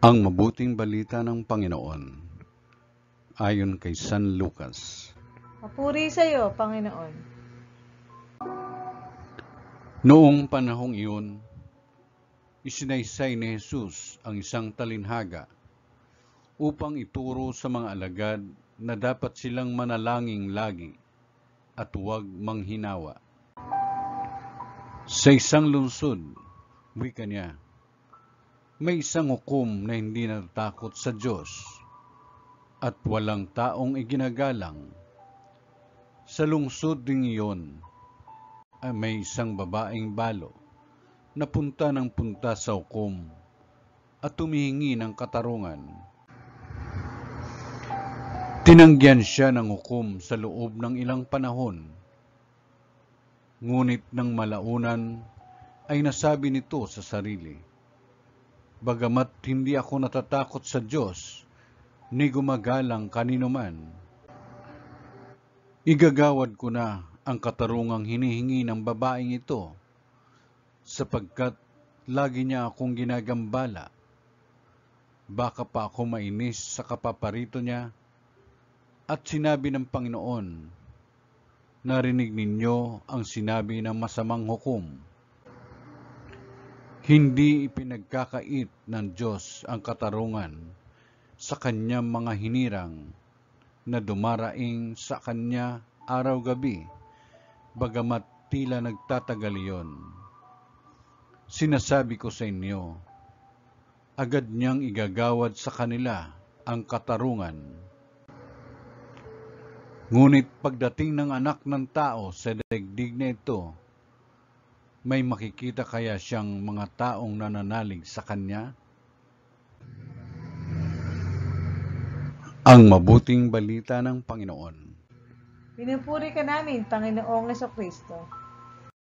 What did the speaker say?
Ang mabuting balita ng Panginoon ayon kay San Lucas. Papuri sa iyo, Panginoon. Noong panahong iyon, isinaysay ni Jesus ang isang talinhaga upang ituro sa mga alagad na dapat silang manalangin lagi at huwag manghinawa. Sa isang lungsod, wika niya, may isang hukom na hindi natatakot sa Diyos at walang taong iginagalang. Sa lungsod ding iyon ay may isang babaeng balo na punta ng punta sa hukom at tumihingi ng katarungan. Tinanggihan siya ng hukom sa loob ng ilang panahon. Ngunit nang malaunan ay nasabi nito sa sarili, bagamat hindi ako natatakot sa Diyos, ni gumagalang kanino man, igagawad ko na ang katarungang hinihingi ng babaeng ito, sapagkat lagi niya akong ginagambala. Baka pa ako mainis sa kapaparito niya. At sinabi ng Panginoon, narinig ninyo ang sinabi ng masamang hukom. Hindi ipinagkakait ng Diyos ang katarungan sa kanyang mga hinirang na dumaraing sa kanya araw-gabi, bagamat tila nagtatagal iyon. Sinasabi ko sa inyo, agad niyang igagawad sa kanila ang katarungan. Ngunit pagdating ng anak ng tao sa daigdig na ito, may makikita kaya siyang mga taong nananalig sa kanya? Ang mabuting balita ng Panginoon. Pinupuri ka namin, Panginoong Jesucristo.